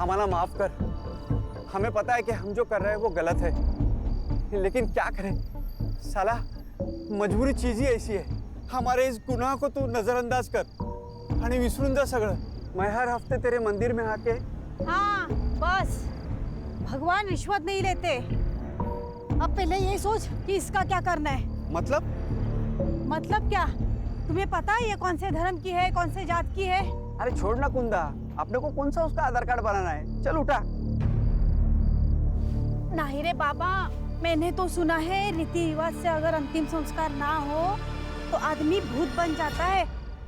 हमारा माफ कर। हमें पता है कि हम जो कर रहे हैं वो गलत है, लेकिन क्या करें साला, मजबूरी चीज ही ऐसी है। हमारे इस गुनाह को तू नजरअंदाज कर आणि विसरून जा सगळं। मैं हर हफ्ते तेरे मंदिर में आके। हाँ बस, भगवान रिश्वत नहीं लेते। अब पहले ये सोच कि इसका क्या करना है। मतलब क्या? तुम्हें पता है ये कौन से धर्म की है, कौन से जात की है? अरे छोड़ ना कुंदा, अपने को कौन सा उसका आधार कार्ड बनाना है। चल उठा। नहीं रे बाबा, मैंने तो सुना है रीति रिवाज से अगर अंतिम संस्कार ना हो तो आदमी भूत बन जाता है।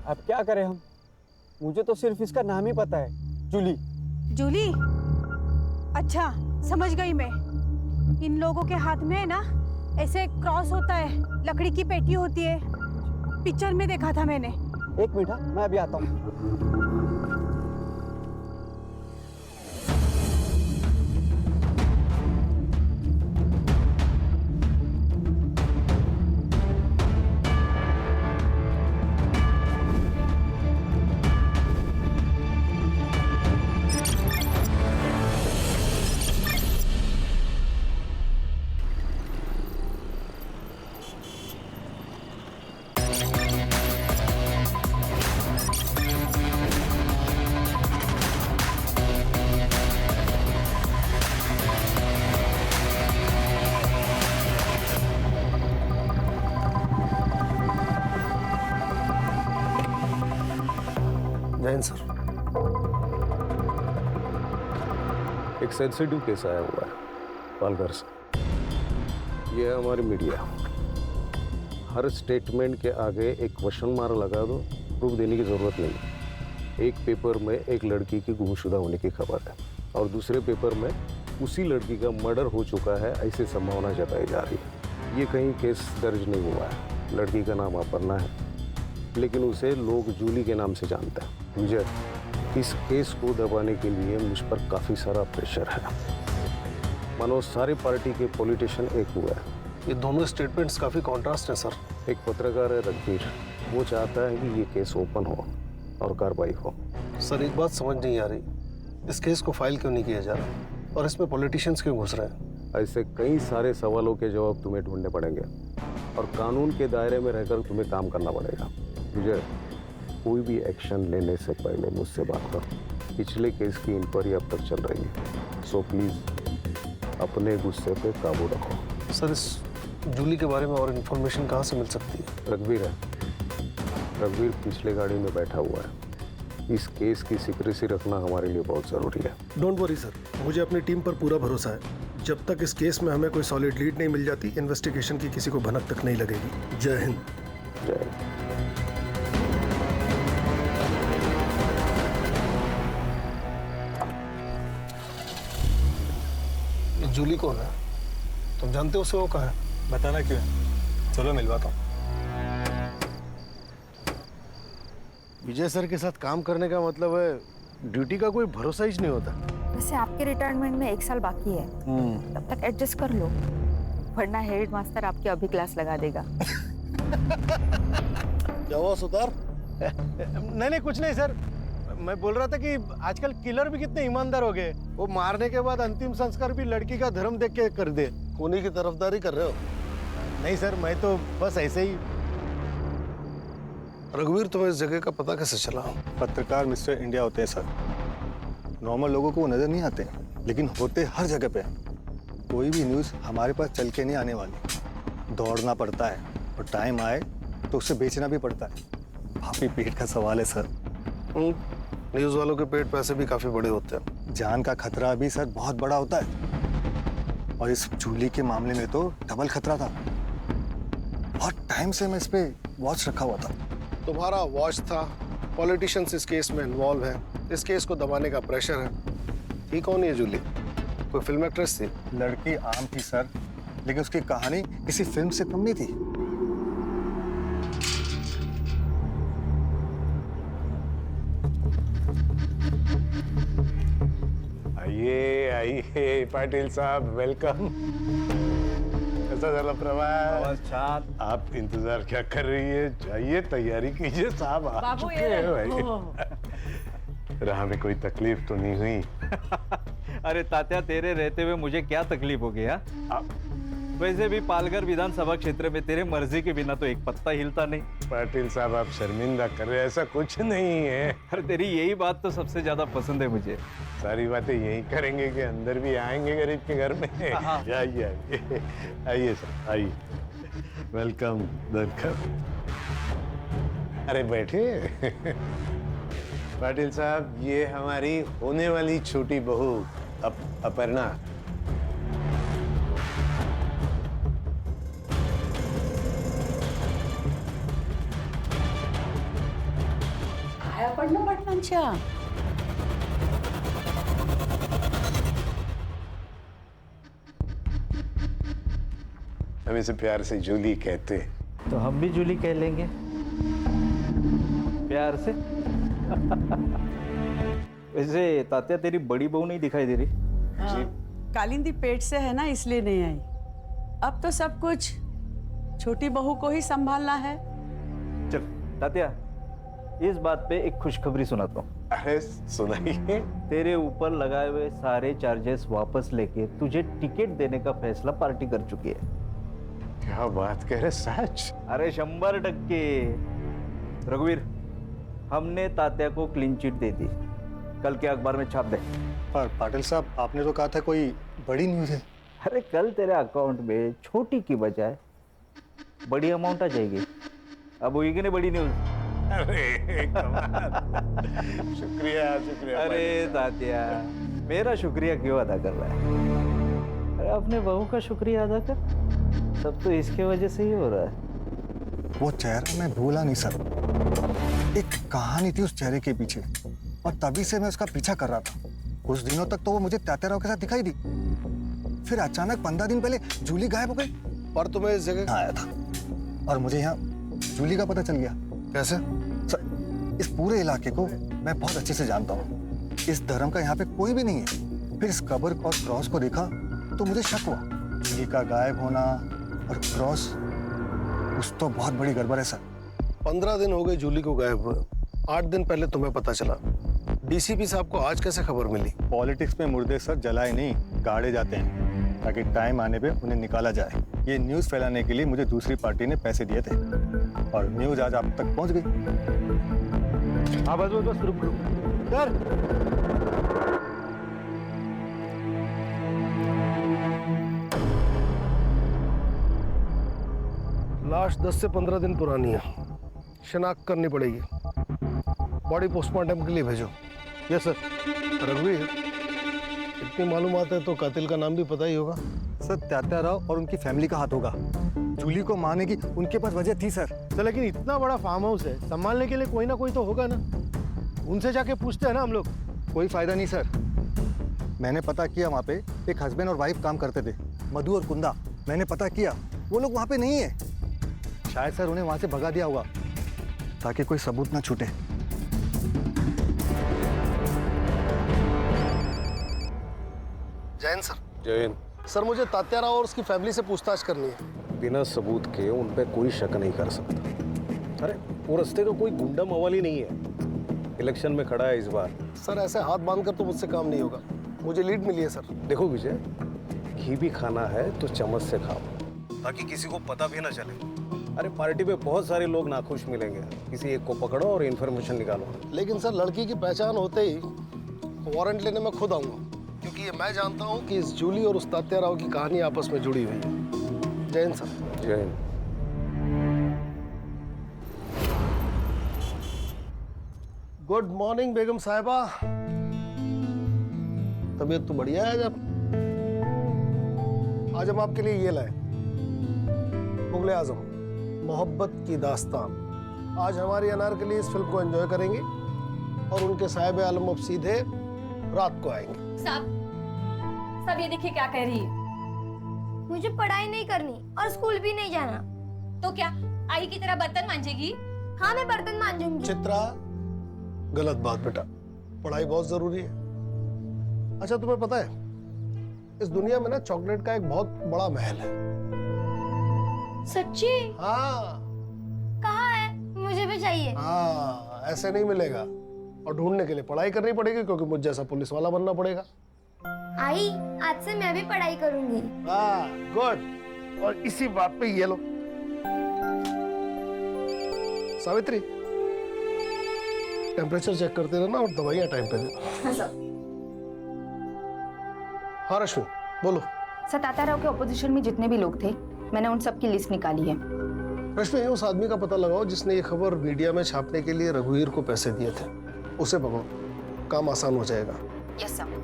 अब क्या करें हम? मुझे तो सिर्फ इसका नाम ही पता है, जूली। जूली? अच्छा समझ गई मैं। इन लोगों के हाथ में ना ऐसे क्रॉस होता है, लकड़ी की पेटी होती है, पिक्चर में देखा था मैंने। एक मिनट, मैं अभी आता हूँ। जैन सर, एक सेंसिटिव केस आया हुआ है पालघर से। ये है हमारी मीडिया। हर स्टेटमेंट के आगे एक क्वेश्चन मार्क लगा दो, प्रूफ देने की जरूरत नहीं। एक पेपर में एक लड़की की गुमशुदा होने की खबर है और दूसरे पेपर में उसी लड़की का मर्डर हो चुका है, ऐसी संभावना जताई जा रही है। ये कहीं केस दर्ज नहीं हुआ है। लड़की का नाम अपर्णा है, लेकिन उसे लोग जूली के नाम से जानते हैं। मुझे इस केस को दबाने के लिए मुझ पर काफ़ी सारा प्रेशर है। मानो सारी पार्टी के पॉलिटिशियन एक हुआ है। ये दोनों स्टेटमेंट्स काफ़ी कॉन्ट्रास्ट हैं सर। एक पत्रकार है रघुवीर, वो चाहता है कि ये केस ओपन हो और कार्रवाई हो। सर एक बात समझ नहीं आ रही, इस केस को फाइल क्यों नहीं किया जा रहा और इसमें पॉलिटिशियंस क्यों घुस रहे हैं? ऐसे कई सारे सवालों के जवाब तुम्हें ढूंढने पड़ेंगे और कानून के दायरे में रहकर तुम्हें काम करना पड़ेगा। मुझे कोई भी एक्शन लेने से पहले मुझसे बात करो। पिछले केस की इंक्वायरी अब तक चल रही है, सो प्लीज अपने गुस्से पे काबू रखो। सर इस जूली के बारे में और इन्फॉर्मेशन कहाँ से मिल सकती है? रघुवीर है, रघुवीर पिछले गाड़ी में बैठा हुआ है। इस केस की सीक्रेसी रखना हमारे लिए बहुत ज़रूरी है। डोंट वरी सर, मुझे अपनी टीम पर पूरा भरोसा है। जब तक इस केस में हमें कोई सॉलिड लीड नहीं मिल जाती, इन्वेस्टिगेशन की किसी को भनक तक नहीं लगेगी। जय हिंद। जय हिंद। जूली कौन है? तुम जानते हो उसे? वो कहाँ है? बताना क्यों है? चलो मिलवाता हूँ। विजय सर के साथ काम करने का मतलब है ड्यूटी का कोई भरोसा ही नहीं होता। वैसे आपके रिटायरमेंट में 1 साल बाकी है, तब तक एडजस्ट कर लो, वरना हेड मास्टर आपकी अभी क्लास लगा देगा। क्या हुआ सुतार? नहीं कुछ नहीं सर, मैं बोल रहा था कि आजकल किलर भी कितने ईमानदार हो गए। वो मारने के बाद अंतिम संस्कार भी लड़की का धर्म देख के कर दे। उन्हीं की तरफदारी कर रहे हो? नहीं सर, मैं तो बस ऐसे ही। रघुवीर, तुम्हें इस जगह का पता कैसे चला? पत्रकार मिस्टर इंडिया होते हैं सर, नॉर्मल लोगों को वो नजर नहीं आते, लेकिन होते हर जगह पे। कोई भी न्यूज़ हमारे पास चल के नहीं आने वाली, दौड़ना पड़ता है और टाइम आए तो उसे बेचना भी पड़ता है। काफी पेट का सवाल है सर। न्यूज़ वालों के पेट पैसे भी काफी बड़े होते हैं। जान का खतरा भी सर बहुत बड़ा होता है, और इस जूली के मामले में तो डबल खतरा था। बहुत टाइम से मैं इस पे वॉच रखा हुआ था। तुम्हारा वॉच था, पॉलिटिशियंस इस केस में इन्वॉल्व है, इस केस को दबाने का प्रेशर है। थी कौन ये जूली? कोई फिल्म एक्ट्रेस थी? लड़की आम थी सर, लेकिन उसकी कहानी किसी फिल्म से कम नहीं थी। आइए आइए पाटिल साहब, वेलकम। कैसा चला प्रवास? छात। आप इंतजार क्या कर रही है? जाइए तैयारी कीजिए, साहब आ चुके हैं भाई। राह में कोई तकलीफ तो नहीं हुई? अरे तात्या, तेरे रहते हुए मुझे क्या तकलीफ होगी? हाँ, वैसे भी पालघर विधानसभा क्षेत्र में तेरे मर्जी के बिना तो एक पत्ता हिलता नहीं। पाटिल साहब, आप शर्मिंदा कर रहे हैं, ऐसा कुछ नहीं है। अरे तेरी यही बात तो सबसे ज्यादा पसंद है मुझे। सारी बातें यही करेंगे कि अंदर भी आएंगे गरीब के घर में? आइए आइए आइए सर, आइए। Welcome welcome. अरे बैठे। पाटिल साहब, ये हमारी होने वाली छोटी बहू अपर्णा। पडलं पाटलांच्या हम इसे प्यार से जूली कहते हैं। तो हम भी जूली कह लेंगे प्यार से। वैसे तात्या, तेरी बड़ी बहू नहीं दिखाई दे रही? कालिंदी पेट से है ना, इसलिए नहीं आई। अब तो सब कुछ छोटी बहू को ही संभालना है। चल तात्या, इस बात पे एक खुशखबरी सुनाता हूँ। अरे सुनाइए। तेरे ऊपर लगाए हुए सारे चार्जेस वापस लेके तुझे टिकट देने का फैसला पार्टी कर चुकी है। क्या बात कह रहे, सच? अरे 100%। रघुवीर, हमने तात्या को क्लीन चिट दे दी, कल के अखबार में छाप दे। पर पाटिल साहब, आपने तो कहा था कोई बड़ी न्यूज़ है। अरे कल तेरे अकाउंट में छोटी की बजाय बड़ी अमाउंट आ जाएगी। अब होगी कि नहीं बड़ी न्यूज? अरे कमाल। शुक्रिया शुक्रिया। अरे तात्या, मेरा शुक्रिया क्यों अदा कर रहा है? अरे अपने बहू का शुक्रिया अदा कर। सब तो इसके वजह से ही हो रहा है। वो चेहरा मैं भूला नहीं सर। एक कहानी थी उस चेहरे के पीछे, और तभी से मैं उसका पीछा कर रहा था। कुछ दिनों तक तो वो मुझे तात्याराव के साथ दिखाई दी, फिर अचानक 15 दिन पहले जूली गायब हो गई। पर तुम्हें इस जगह आया था और मुझे यहाँ जूली का पता चल गया। कैसे? सर, इस पूरे इलाके को मैं बहुत अच्छे से जानता हूँ। इस धर्म का यहाँ पे कोई भी नहीं है। फिर इस कब्र और क्रॉस को देखा तो मुझे शक हुआ। जूली का गायब होना और क्रॉस, कुछ तो बहुत बड़ी गड़बड़ है सर। 15 दिन हो गए जूली को गायब हुए। 8 दिन पहले तुम्हें पता चला। डीसीपी साहब को आज कैसे खबर मिली? पॉलिटिक्स में मुर्दे सर जलाए नहीं, गाड़े जाते हैं, ताकि टाइम आने पे उन्हें निकाला जाए। ये न्यूज़ फैलाने के लिए मुझे दूसरी पार्टी ने पैसे दिए थे, और न्यूज़ आज आप तक पहुंच गई। हाँ बस बस बस, रुक रुक सर। लाश 10 से 15 दिन पुरानी है, शिनाख्त करनी पड़ेगी। बॉडी पोस्टमार्टम के लिए भेजो। Yes sir. रघुवीर, इतनी मालूमात है तो कातिल का नाम भी पता ही होगा। सर, तात्याराव और उनकी फैमिली का हाथ होगा। जूली को मारने की उनके पास वजह थी सर। तो लेकिन इतना बड़ा फार्म हाउस है, संभालने के लिए कोई ना कोई तो होगा ना। उनसे जाके पूछते हैं ना हम लोग। कोई फायदा नहीं सर। मैंने पता किया, वहाँ पे एक हस्बैंड और वाइफ काम करते थे, मधु और कुंदा। मैंने पता किया, वो लोग वहाँ पे नहीं है। शायद सर उन्हें वहाँ से भगा दिया होगा, ताकि कोई सबूत ना छूटे। जैन सर। जैन, सर, मुझे तात्याराव और उसकी फैमिली से पूछताछ करनी है। बिना सबूत के उन पे कोई शक नहीं कर सकता। अरे वो रस्ते का कोई गुंडा मवाली नहीं है। इलेक्शन में खड़ा है इस बार। सर, ऐसे हाथ बांधकर तो मुझसे काम नहीं होगा। मुझे लीड मिली है सर। देखो विजय, घी भी खाना है तो चम्मच से खाओ, ताकि किसी को पता भी ना चले। अरे पार्टी पे बहुत सारे लोग नाखुश मिलेंगे, किसी एक को पकड़ो और इन्फॉर्मेशन निकालो। लेकिन सर, लड़की की पहचान होते ही वारंट लेने मैं खुद आऊंगा, क्योंकि ये मैं जानता हूँ कि इस जूली और उस तात्याराव की कहानी आपस में जुड़ी हुई है। Jain sir. Jain. Good morning बेगम साहिबा। तबीयत तो बढ़िया है। जब आज हम आपके लिए ये लाए, मुगले आजम मोहब्बत की दास्तान। आज हमारी अनारकली इस फिल्म को एंजॉय करेंगे और उनके साहिब आलम अब सीधे रात को आएंगे। सब ये देखिए क्या कह रही है। मुझे पढ़ाई नहीं करनी और स्कूल भी नहीं जाना। तो क्या आई की तरह बर्तन मांजेगी? हाँ, मैं बर्तन मांजूंगी। चित्रा, गलत बात बेटा। पढ़ाई बहुत जरूरी है। अच्छा, तुम्हें पता है इस दुनिया में ना चॉकलेट का एक बहुत बड़ा महल है। सच्ची? हाँ। कहाँ है? मुझे भी चाहिए। हाँ, ऐसे नहीं मिलेगा। और ढूंढने के लिए पढ़ाई करनी पड़ेगी, क्योंकि मुझ जैसा पुलिस वाला बनना पड़ेगा। आई, आज से मैं भी पढ़ाई करूंगी। गुड। और इसी बात पे ये लो सावित्री, टेम्परेचर चेक करते रहना और दवाइयां टाइम पे देना। हाँ सर। हाँ रश्मि बोलो। सर, तात्याराव के ऑपोजिशन में जितने भी लोग थे, मैंने उन सब की लिस्ट निकाली है। रश्मि, उस आदमी का पता लगाओ जिसने ये खबर मीडिया में छापने के लिए रघुवीर को पैसे दिए थे, उसे पकड़ो, काम आसान हो जाएगा। Yes sir.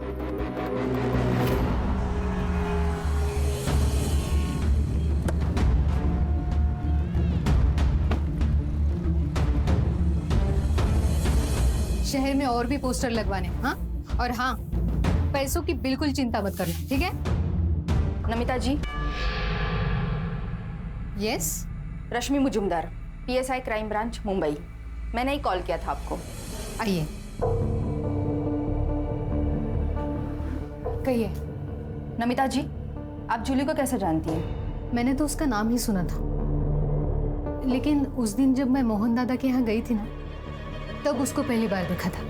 शहर में और भी पोस्टर लगवाने। हाँ, और हाँ, पैसों की बिल्कुल चिंता मत करना, ठीक है? Namita ji. Yes. Rashmi Mujumdar, PSI crime branch Mumbai. मैंने ही कॉल किया था आपको। आइए, कहिए। नमिता जी, आप जूली को कैसे जानती हैं? मैंने तो उसका नाम ही सुना था, लेकिन उस दिन जब मैं मोहन दादा के यहाँ गई थी ना, तब उसको पहली बार देखा था।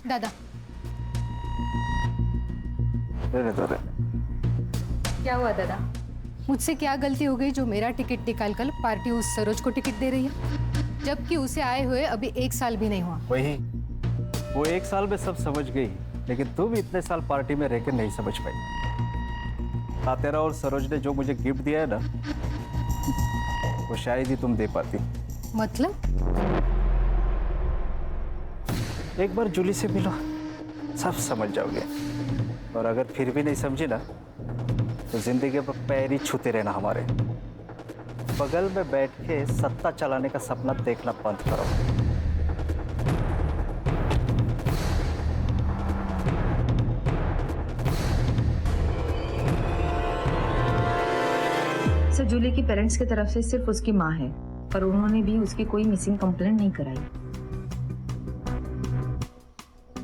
दादा, क्या हुआ दादा? मुझसे क्या गलती हो गई जो मेरा टिकट निकालकर पार्टी उस सरोज को टिकट दे रही है, जबकि उसे आए हुए अभी 1 साल भी नहीं हुआ? वही, वो 1 साल में सब समझ गई, लेकिन तुम इतने साल पार्टी में रहकर नहीं समझ पाई। तात्याराव और सरोज ने जो मुझे गिफ्ट दिया है ना, वो शायद ही तुम दे पाती। मतलब? एक बार जूली से मिलो, सब समझ जाओगे। और अगर फिर भी नहीं समझी ना, तो जिंदगी पर पैर ही छूते रहना हमारे। बगल में बैठ के सत्ता चलाने का सपना देखना बंद करो। सर, जूली की पेरेंट्स की तरफ से सिर्फ उसकी माँ है, पर उन्होंने भी उसकी कोई मिसिंग कंप्लेंट नहीं कराई।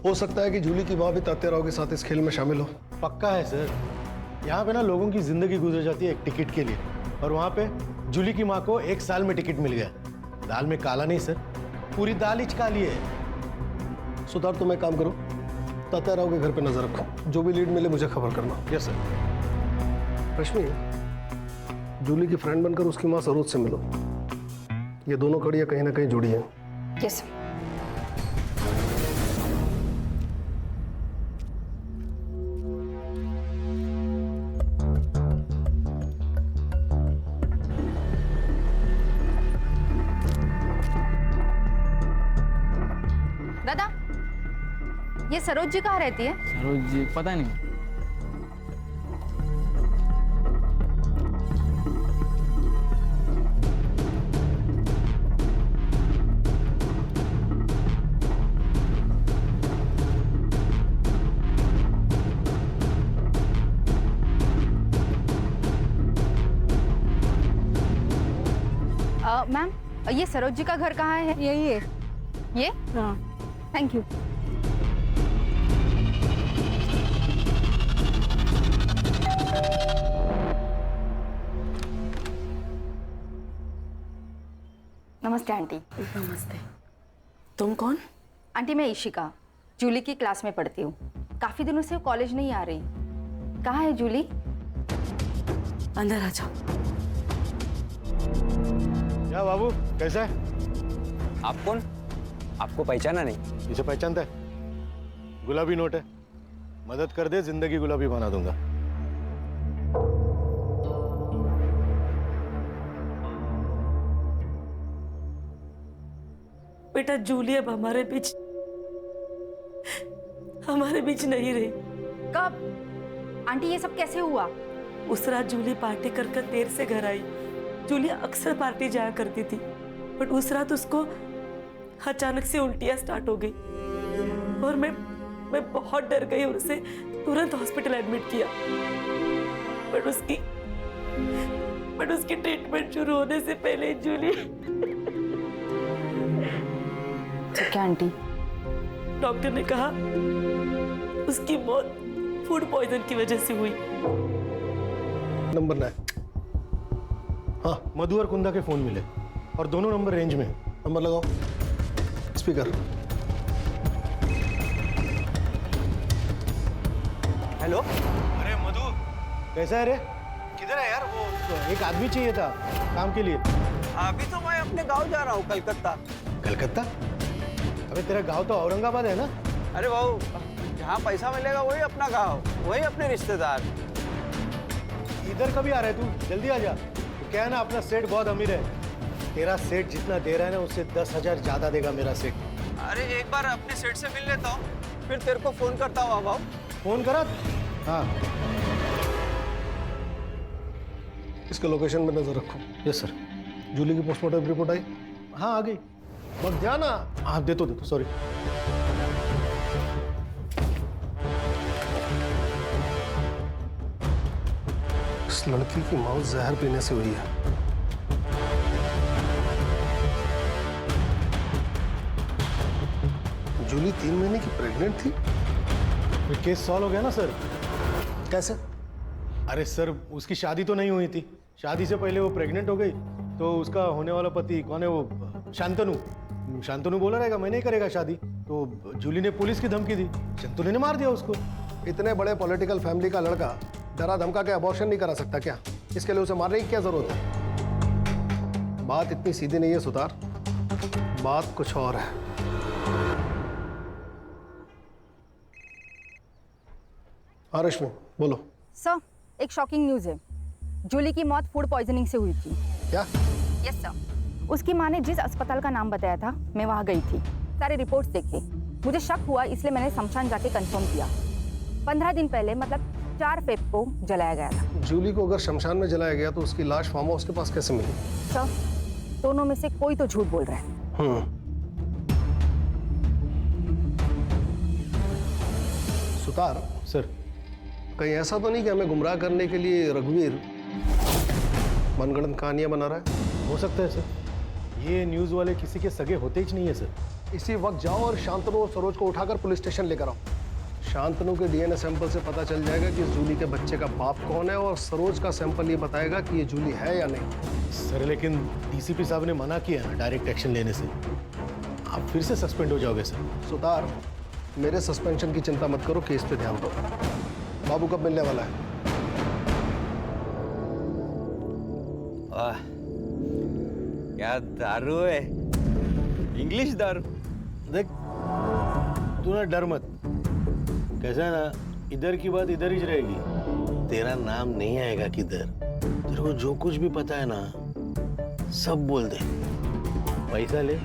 हो सकता है कि जूली की माँ भी तात्याराव के साथ इस खेल में शामिल हो। पक्का है सर। यहाँ पे ना लोगों की जिंदगी गुजर जाती है एक टिकट के लिए, और वहाँ पे जूली की माँ को 1 साल में टिकट मिल गया। दाल में काला नहीं सर, पूरी दाल ही काली है। सुधार, तुम एक काम करो, तात्याराव के घर पे नजर रखो, जो भी लीड मिले मुझे खबर करना। Yes sir. रश्मि, जूली की फ्रेंड बनकर उसकी माँ सरोज से मिलो। ये दोनों कड़ियाँ कहीं ना कहीं जुड़ी हैं। Yes sir. दादा, ये सरोज जी कहाँ रहती है? सरोज जी पता नहीं। मैम, ये सरोज जी का घर कहाँ है? यही है। ये? हाँ। Thank you. नमस्ते आंटी। नमस्ते। तुम कौन? आंटी, मैं इशिका, जूली की क्लास में पढ़ती हूँ। काफी दिनों से वो कॉलेज नहीं आ रही। कहाँ है जूली? अंदर आ जाओ। क्या बाबू, कैसा है? आप कौन? आपको पहचाना नहीं? इसे पहचानता है? गुलाबी नोट है, मदद कर दे, जिंदगी गुलाबी बना दूंगा। बेटा, जूली अब हमारे बीच नहीं रही। कब? आंटी, ये सब कैसे हुआ? उस रात जूली पार्टी कर देर से घर आई। जूली अक्सर पार्टी जाया करती थी, बट उस रात उसको अचानक से उल्टियां स्टार्ट हो गई और मैं बहुत डर गई और उसे तुरंत हॉस्पिटल एडमिट किया। बट उसकी ट्रीटमेंट शुरू होने से पहले जूली। तो क्या आंटी? डॉक्टर ने कहा उसकी मौत फूड पॉइजन की वजह से हुई। नंबर 9। हाँ, मधु और कुंदा के फोन मिले और दोनों नंबर रेंज में। अब नंबर लगाओ, स्पीकर। हेलो। अरे मधु, कैसा है रे? किधर है यार? वो एक आदमी चाहिए था काम के लिए। अभी तो मैं अपने गांव जा रहा हूँ, कलकत्ता। कलकत्ता? अबे तेरा गांव तो औरंगाबाद है ना? अरे बाबू, जहाँ पैसा मिलेगा वही अपना गांव, वही अपने रिश्तेदार। इधर कभी आ रहा है तू? जल्दी आ जा। तो क्या है ना, अपना सेठ बहुत अमीर है। तेरा सेठ जितना दे रहा है ना, उससे 10,000 ज्यादा देगा मेरा सेठ। अरे एक बार अपने सेठ से मिल लेता हूँ, फिर तेरे को फोन करता हूँ। बाबू फोन करा? हाँ। इसके लोकेशन में नजर रखो। Yes sir. जूली की पोस्टमार्टम रिपोर्ट आई? हाँ आ गई। मत जाना। हाँ दे तो सॉरी। इस लड़की की मौत जहर पीने से हुई है। जूली 3 महीने की प्रेग्नेंट थी। फिर केस सॉल्व हो गया ना सर। कैसे? अरे सर, उसकी शादी तो नहीं हुई थी। शादी से पहले वो प्रेग्नेंट हो गई, तो उसका होने वाला पति कौन है वो? शांतनु बोला रहेगा मैं नहीं करेगा शादी, तो जूली ने पुलिस की धमकी दी, शांतनु ने मार दिया उसको। इतने बड़े पॉलिटिकल फैमिली का लड़का डरा धमका के अबॉर्शन नहीं करा सकता क्या? इसके लिए उसे मारने की क्या जरूरत है? बात इतनी सीधी नहीं है सुतार, बात कुछ और है। हाँ रश्मि बोलो। सर, एक शॉकिंग न्यूज़ है। जूली की मौत फूड पॉइजनिंग से हुई थी। क्या? Yes sir. उसकी माँ ने जिस अस्पताल का नाम बताया था, मैं वहाँ गई थी। सारे रिपोर्ट्स देखे। मुझे शक हुआ, इसलिए मैंने शमशान जाके कंफर्म किया। 15 दिन पहले, मतलब 4 फेब को जलाया गया था। जूली को अगर शमशान में जलाया गया तो उसकी लाश फार्म हाउस के पास कैसे मिली? सर, दोनों में से कोई तो झूठ बोल रहा है। सुतार सर, कहीं ऐसा तो नहीं कि हमें गुमराह करने के लिए रघुवीर मनगढ़ंत कहानियां बना रहा है? हो सकता है सर। ये न्यूज़ वाले किसी के सगे होते ही नहीं है सर। इसी वक्त जाओ और शांतनु और सरोज को उठाकर पुलिस स्टेशन लेकर आओ। शांतनु के डीएनए सैंपल से पता चल जाएगा कि जूली के बच्चे का बाप कौन है, और सरोज का सैंपल ये बताएगा कि ये जूली है या नहीं। सर लेकिन डीसीपी साहब ने मना किया ना डायरेक्ट एक्शन लेने से। आप फिर से सस्पेंड हो जाओगे सर। सुतार, मेरे सस्पेंशन की चिंता मत करो, केस पे ध्यान दो। बाबू कब मिलने वाला है? क्या दारू है, इंग्लिश दारू। देख, तू ना डर मत। कैसा है ना, इधर की बात इधर ही रहेगी। तेरा नाम नहीं आएगा किधर। तेरे को जो कुछ भी पता है ना, सब बोल दे। पैसा ले,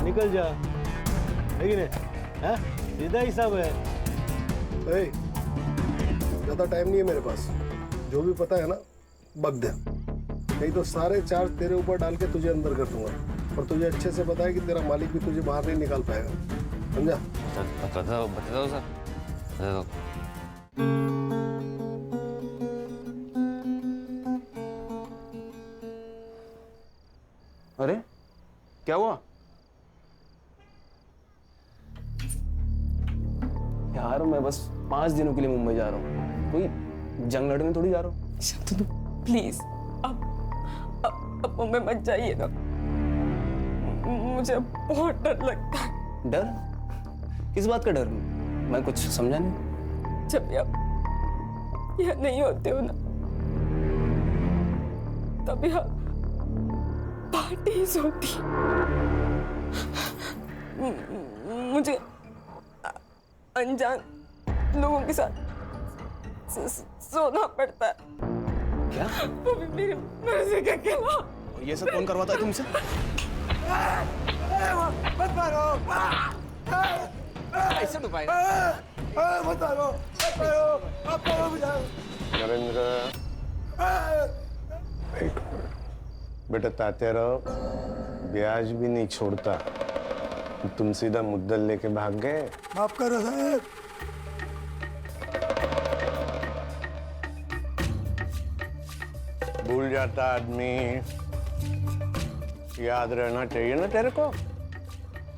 निकल जा, है कि नहीं? हाँ, सीधा हिसाब है। ज्यादा टाइम नहीं है मेरे पास। जो भी पता है ना बक दे, नहीं तो सारे चार्ज तेरे ऊपर डाल के तुझे अंदर कर दूंगा। और तुझे अच्छे से पता है कि तेरा मालिक भी तुझे बाहर नहीं निकाल पाएगा, समझा? बताओ सर, बताओ। अरे क्या हुआ यार? मैं बस 5 दिनों के लिए मुंबई जा रहा हूँ, कोई जंग लड़ने थोड़ी जा रहा हूँ। शांतनु प्लीज, अब मुंबई मत जाइए ना, मुझे बहुत डर लगता है। डर? किस बात का डर? मैं कुछ समझा नहीं। जब भी आप यहाँ नहीं होते हो ना, तब यहाँ पार्टीज होती। मुझे अनजान लोगों के साथ सोना पड़ता है। क्या? वो भी मेरी मर्जी के खिलाफ। ये सब कौन करवाता है तुमसे? मत मारो, ऐसे तो पाएगा। मत मारो, आप मारो मुझे। नरेंद्र, वेट, बेटा ताते रहो, ब्याज भी नहीं छोड़ता। तुम सीधा मुद्दल लेके भाग गए। माफ करो साहब। भूल जाता आदमी, याद रहना चाहिए ना तेरे को,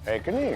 है कि नहीं?